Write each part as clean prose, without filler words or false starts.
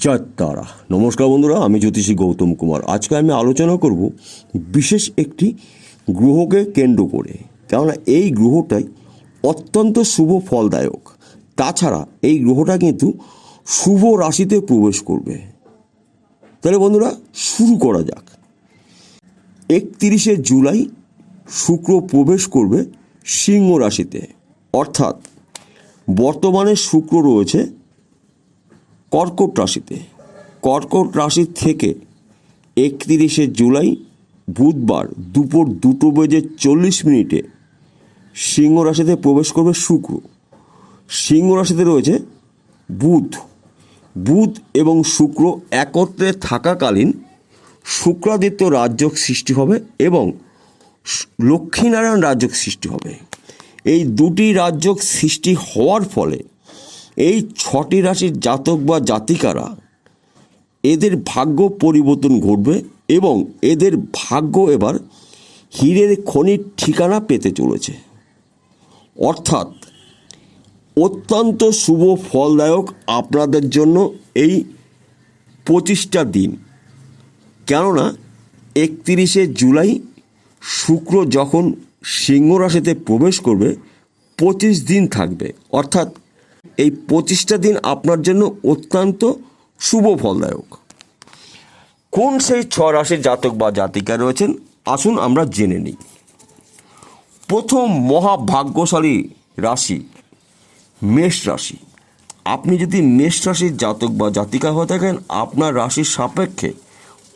জয় তারা। নমস্কার বন্ধুরা, আমি জ্যোতিষী গৌতম কুমার। আজকে আমি আলোচনা করব বিশেষ একটি গ্রহকে কেন্দ্র করে, কেননা এই গ্রহটাই অত্যন্ত শুভ ফলদায়ক। তাছাড়া এই গ্রহটা কিন্তু শুভ রাশিতে প্রবেশ করবে। তাহলে বন্ধুরা শুরু করা যাক। 31শে জুলাই শুক্র প্রবেশ করবে সিংহ রাশিতে, অর্থাৎ বর্তমানে শুক্র রয়েছে কর্কট রাশিতে। কর্কট রাশি থেকে 31শে জুলাই বুধবার দুপুর 2:40 সিংহ রাশিতে প্রবেশ করবে শুক্র। সিংহ রাশিতে রয়েছে বুধ এবং শুক্র একত্রে থাকাকালীন শুক্রাদিত্য রাজযোগ সৃষ্টি হবে এবং লক্ষ্মীনারায়ণ রাজযোগ সৃষ্টি হবে। এই দুটি রাজযোগ সৃষ্টি হওয়ার ফলে এই 6টি রাশির জাতক বা জাতিকারা এদের ভাগ্য পরিবর্তন ঘটবে এবং এদের ভাগ্য এবার হীরের খনির ঠিকানা পেতে চলেছে। অর্থাৎ অত্যন্ত শুভ ফলদায়ক আপনাদের জন্য এই 25টা দিন। কেননা 31শে জুলাই শুক্র যখন সিংহ রাশিতে প্রবেশ করবে 25 দিন থাকবে, অর্থাৎ এই 25টা দিন আপনার জন্য অত্যন্ত শুভ ফলদায়ক। কোন সেই 6 রাশির জাতক বা জাতিকা রয়েছেন আসুন আমরা জেনে নিই। প্রথম মহাভাগ্যশালী রাশি মেষ রাশি। আপনি যদি মেষ রাশির জাতক বা জাতিকা হয়ে থাকেন, আপনার রাশির সাপেক্ষে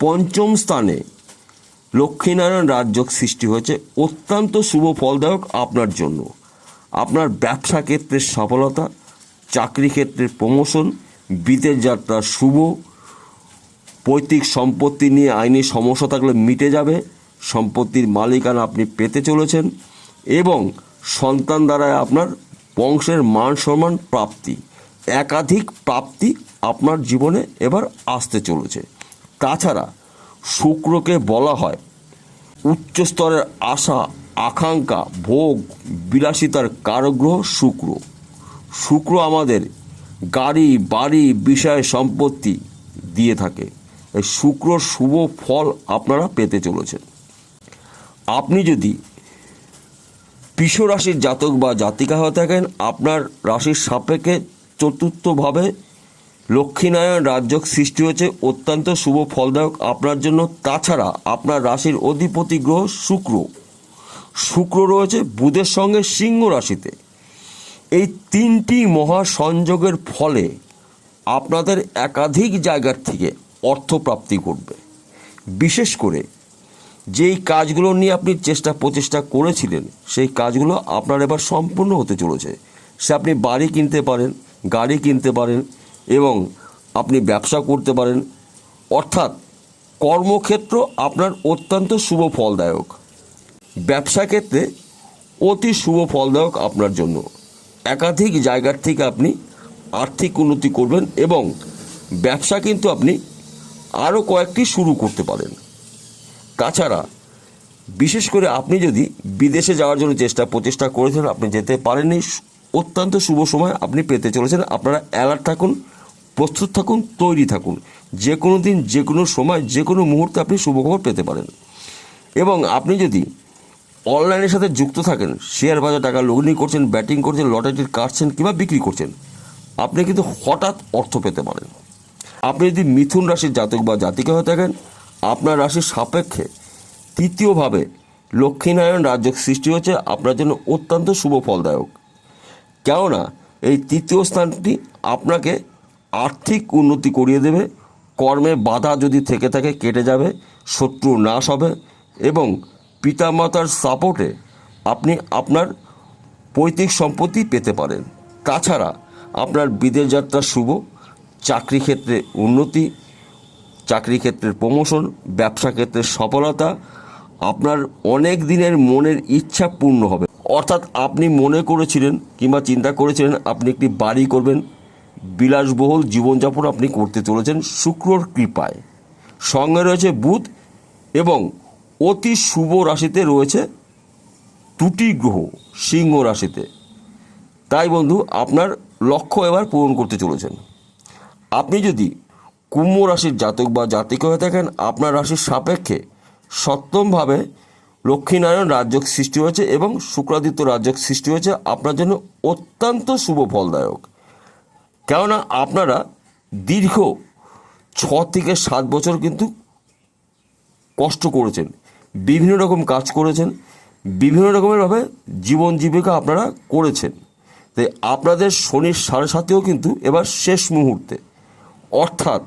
5ম স্থানে লক্ষ্মীনারায়ণ রাজযোগ সৃষ্টি হয়েছে, অত্যন্ত শুভ ফলদায়ক আপনার জন্য। আপনার ব্যবসা ক্ষেত্রে সফলতা, চাকরি ক্ষেত্রে প্রমোশন, বিদেশ যাত্রা শুভ, পৈতৃক সম্পত্তি নিয়ে আইনি সমস্যা থাকলে মিটে যাবে, সম্পত্তির মালিকানা আপনি পেতে চলেছেন এবং সন্তান দ্বারা আপনার বংশের মান সম্মান প্রাপ্তি, একাধিক প্রাপ্তি আপনার জীবনে এবার আসতে চলেছে। তাছাড়া শুক্রকে বলা হয় উচ্চ স্তরের আশা, আকাঙ্ক্ষা, ভোগ, বিলাসিতার কারগ্রহ শুক্র। শুক্র আমাদের গাড়ি, বাড়ি, বিষয়, সম্পত্তি দিয়ে থাকে। এই শুক্রর শুভ ফল আপনারা পেতে চলেছেন। আপনি যদি বৃষ রাশির জাতক বা জাতিকা হয়ে থাকেন, আপনার রাশির সাপেক্ষে 4র্থভাবে লক্ষ্মীনারায়ণ রাজযোগ সৃষ্টি হয়েছে, অত্যন্ত শুভ ফলদায়ক আপনার জন্য। তাছাড়া আপনার রাশির অধিপতি গ্রহ শুক্র রয়েছে বুধের সঙ্গে সিংহ রাশিতে। এই 3টি মহাসংযোগের ফলে আপনাদের একাধিক জায়গার থেকে অর্থপ্রাপ্তি ঘটবে। বিশেষ করে যেই কাজগুলো নিয়ে আপনি প্রচেষ্টা করেছিলেন, সেই কাজগুলো আপনার এবার সম্পূর্ণ হতে চলেছে। সে আপনি বাড়ি কিনতে পারেন, গাড়ি কিনতে পারেন এবং আপনি ব্যবসা করতে পারেন। অর্থাৎ কর্মক্ষেত্র আপনার অত্যন্ত শুভ ফলদায়ক। ব্যবসা ক্ষেত্রে অতি শুভ ফলদায়ক আপনার জন্য। একাধিক জায়গার থেকে আপনি আর্থিক উন্নতি করবেন এবং ব্যবসা কিন্তু আপনি আরও কয়েকটি শুরু করতে পারেন। তাছাড়া বিশেষ করে আপনি যদি বিদেশে যাওয়ার জন্য প্রচেষ্টা করেছিলেন, আপনি যেতে পারেননি, অত্যন্ত শুভ সময় আপনি পেতে চলেছেন। আপনারা অ্যালার্ট থাকুন, প্রস্তুত থাকুন, তৈরি থাকুন। যে কোনো দিন, যে কোনো সময়, যে কোনো মুহূর্তে আপনি শুভখবর পেতে পারেন। এবং আপনি যদি অনলাইনের সাথে যুক্ত থাকেন, শেয়ার বাজার টাকা লগ্নি করছেন, ব্যাটিং করছেন, লটারির কাটছেন কিংবা বিক্রি করছেন, আপনি কিন্তু হঠাৎ অর্থ পেতে পারেন। আপনি যদি মিথুন রাশির জাতক বা জাতিকা হয়ে থাকেন, আপনার রাশির সাপেক্ষে 3য়ভাবে লক্ষ্মীনারায়ণ রাজযোগ সৃষ্টি হয়েছে, আপনার জন্য অত্যন্ত শুভ ফলদায়ক। কেননা এই 3য় স্থানটি আপনাকে আর্থিক উন্নতি করিয়ে দেবে, কর্মে বাধা যদি থেকে থাকে কেটে যাবে, শত্রু নাশ হবে এবং পিতামাতার সাপোর্টে আপনি আপনার পৈতৃক সম্পত্তি পেতে পারেন। তাছাড়া আপনার বিদেশ যাত্রা শুভ, চাকরি ক্ষেত্রে উন্নতি, চাকরি ক্ষেত্রের প্রমোশন, ব্যবসা ক্ষেত্রে সফলতা, আপনার অনেক দিনের মনের ইচ্ছা পূর্ণ হবে। অর্থাৎ আপনি মনে করেছিলেন কিংবা চিন্তা করেছিলেন আপনি একটি বাড়ি করবেন, বিলাসবহুল জীবনযাপন আপনি করতে চলেছেন শুক্রর কৃপায়। সঙ্গে রয়েছে বুধ এবং অতি শুভ রাশিতে রয়েছে 2টি গ্রহ সিংহ রাশিতে। তাই বন্ধু, আপনার লক্ষ্য এবার পূরণ করতে চলেছেন। আপনি যদি কুম্ভ রাশির জাতক বা জাতিকা হয়ে থাকেন, আপনার রাশির সাপেক্ষে সপ্তমভাবে লক্ষ্মীনারায়ণ রাজযোগ সৃষ্টি হয়েছে এবং শুক্রাদিত্য রাজযোগ সৃষ্টি হয়েছে, আপনার জন্য অত্যন্ত শুভ ফলদায়ক। কেননা আপনারা দীর্ঘ 6 থেকে 7 বছর কিন্তু কষ্ট করেছেন, বিভিন্ন রকম কাজ করেছেন, বিভিন্ন রকমেরভাবে জীবন জীবিকা আপনারা করেছেন। তাই আপনাদের শনির 7.5 কিন্তু এবার শেষ মুহূর্তে, অর্থাৎ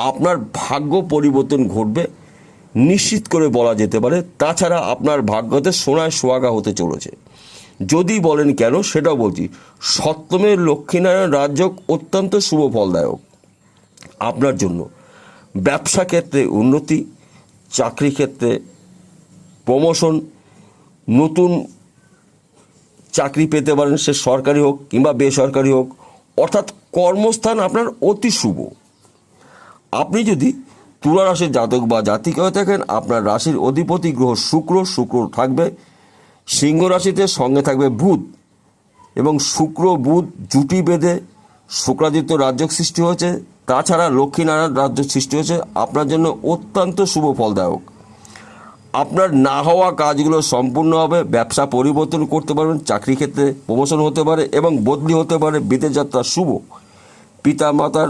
আপনার ভাগ্য পরিবর্তন ঘটবে নিশ্চিত করে বলা যেতে পারে। তাছাড়া আপনার ভাগ্যতে সোনায় সোহাগা হতে চলেছে। যদি বলেন কেন, সেটাও বলছি। সপ্তমের লক্ষ্মীনারায়ণ রাজযোগ অত্যন্ত শুভ ফলদায়ক আপনার জন্য। ব্যবসা ক্ষেত্রে উন্নতি, চাকরি ক্ষেত্রে প্রমোশন, নতুন চাকরি পেতে পারেন, সে সরকারি হোক কিংবা বেসরকারি হোক, অর্থাৎ কর্মস্থান আপনার অতি শুভ। আপনি যদি তুলা রাশির জাতক বা জাতিকা হয়ে থাকেন, আপনার রাশির অধিপতি গ্রহ শুক্র থাকবে সিংহ রাশিতে, সঙ্গে থাকবে বুধ, এবং শুক্র বুধ জুটি বেঁধে শুক্রাদিত্য রাজযোগ সৃষ্টি হয়েছে। তাছাড়া লক্ষ্মীনারায়ণ রাজযোগ সৃষ্টি হয়েছে, আপনার জন্য অত্যন্ত শুভ ফলদায়ক। আপনার না হওয়া কাজগুলো সম্পূর্ণ হবে, ব্যবসা পরিবর্তন করতে পারবেন, চাকরি ক্ষেত্রে প্রমোশন হতে পারে এবং বদলি হতে পারে, বিদেশ যাত্রা শুভ। পিতা মাতার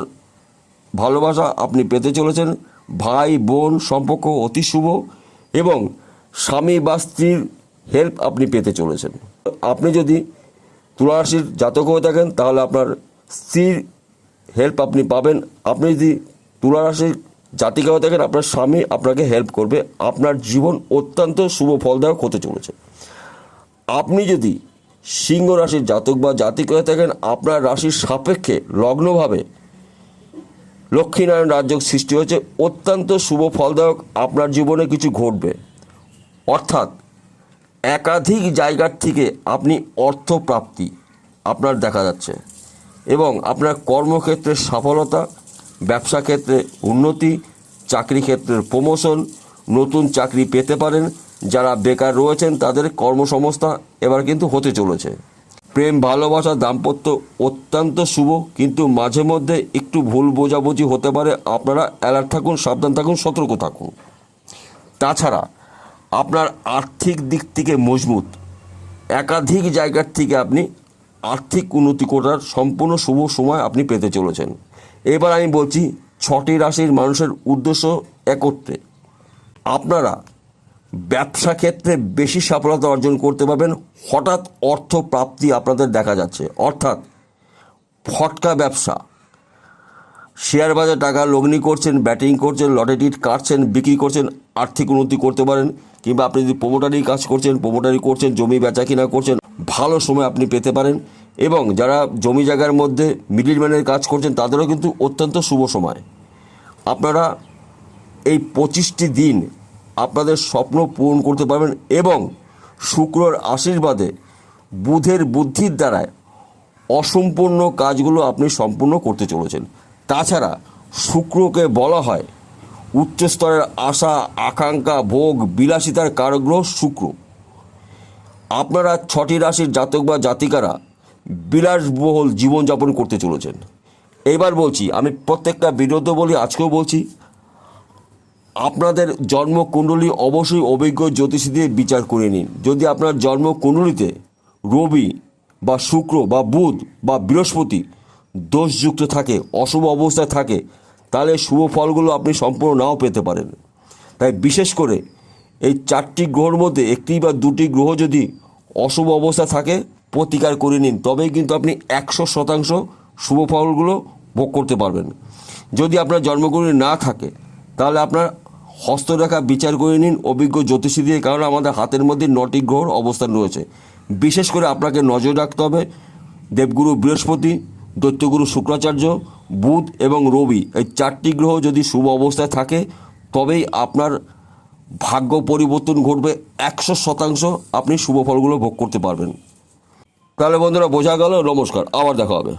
ভালোবাসা আপনি পেতে চলেছেন, ভাই বোন সম্পর্ক অতি শুভ, এবং স্বামী বা স্ত্রীর হেল্প আপনি পেতে চলেছেন। আপনি যদি তুলা রাশির জাতক হয়ে থাকেন, তাহলে আপনার স্ত্রীর হেল্প আপনি পাবেন। আপনি যদি তুলা রাশির জাতিকা হয়ে থাকেন, আপনার স্বামী আপনাকে হেল্প করবে। আপনার জীবন অত্যন্ত শুভ ফলদায়ক হতে চলেছে। আপনি যদি সিংহ রাশির জাতক বা জাতিকা হয়ে থাকেন, আপনার রাশির সাপেক্ষে লগ্নভাবে লক্ষ্মীনারায়ণ রাজযোগ সৃষ্টি হয়েছে, অত্যন্ত শুভ ফলদায়ক। আপনার জীবনে কিছু ঘটবে, অর্থাৎ একাধিক জায়গার থেকে আপনি অর্থপ্রাপ্তি আপনার দেখা যাচ্ছে, এবং আপনার কর্মক্ষেত্রে সফলতা, ব্যবসা ক্ষেত্রে উন্নতি, চাকরি ক্ষেত্রের প্রমোশন, নতুন চাকরি পেতে পারেন। যারা বেকার রয়েছেন তাদের কর্মসংস্থান এবার কিন্তু হতে চলেছে। প্রেম ভালোবাসা দাম্পত্য অত্যন্ত শুভ, কিন্তু মাঝে মধ্যে একটু ভুল বোঝাবুঝি হতে পারে। আপনারা অ্যালার্ট থাকুন, সাবধান থাকুন, সতর্ক থাকুন। তাছাড়া আপনার আর্থিক দিক থেকে মজবুত, একাধিক জায়গার থেকে আপনি আর্থিক উন্নতি করার সম্পূর্ণ শুভ সময় আপনি পেতে চলেছেন। এবার আমি বলছি 6টি রাশির মানুষের উদ্দেশ্য একত্রে। আপনারা ব্যবসা ক্ষেত্রে বেশি সফলতা অর্জন করতে পারবেন। হঠাৎ অর্থ প্রাপ্তি আপনাদের দেখা যাচ্ছে, অর্থাৎ ফটকা ব্যবসা, শেয়ার বাজার টাকা লগ্নি করছেন, ব্যাটিং করছেন, লটারি টিকিট কাটছেন, বিক্রি করছেন, আর্থিক উন্নতি করতে পারেন। কিংবা আপনি যদি প্রোমোটারি কাজ করছেন, প্রোমোটারি করছেন, জমি বেচা কিনা করছেন, ভালো সময় আপনি পেতে পারেন। এবং যারা জমি জায়গার মধ্যে মিডলম্যানের কাজ করছেন, তাদেরও কিন্তু অত্যন্ত শুভ সময়। আপনারা এই 25টি দিন আপনাদের স্বপ্ন পূরণ করতে পারবেন, এবং শুক্রর আশীর্বাদে বুধের বুদ্ধির দ্বারায় অসম্পূর্ণ কাজগুলো আপনি সম্পূর্ণ করতে চলেছেন। তাছাড়া শুক্রকে বলা হয় উচ্চস্তরের আশা, আকাঙ্ক্ষা, ভোগ, বিলাসিতার কারগ্রহ শুক্র। আপনারা 6টি রাশির জাতক বা জাতিকারা বিলাসবহুল জীবনযাপন করতে চলেছেন। এবার বলছি, আমি প্রত্যেকটা ভিডিওতে বলি, আজকেও বলছি, আপনাদের জন্মকুণ্ডলী অবশ্যই অভিজ্ঞ জ্যোতিষী দিয়ে বিচার করে নিন। যদি আপনার জন্মকুণ্ডলীতে রবি বা শুক্র বা বুধ বা বৃহস্পতি দোষযুক্ত থাকে, অশুভ অবস্থায় থাকে, তাহলে শুভ ফলগুলো আপনি সম্পূর্ণ নাও পেতে পারেন। তাই বিশেষ করে এই 4টি গ্রহের মধ্যে 1টি বা 2টি গ্রহ যদি অশুভ অবস্থা থাকে, প্রতিকার করে নিন, তবেই কিন্তু আপনি 100% শুভ ফলগুলো ভোগ করতে পারবেন। যদি আপনার জন্মকুণ্ডলী না থাকে, তাহলে আপনার হস্তরেখা বিচার করে নিন অভিজ্ঞ জ্যোতিষী দিয়ে, কারণ আমাদের হাতের মধ্যে 9টি গ্রহর অবস্থান রয়েছে। বিশেষ করে আপনাকে নজর রাখতে হবে দেবগুরু বৃহস্পতি, দৈত্যগুরু শুক্রাচার্য, বুধ এবং রবি, এই 4টি গ্রহ যদি শুভ অবস্থায় থাকে, তবেই আপনার ভাগ্য পরিবর্তন ঘটবে। 100% আপনি শুভ ফলগুলো ভোগ করতে পারবেন। তাহলে বন্ধুরা বোঝা গেল। নমস্কার, আবার দেখা হবে।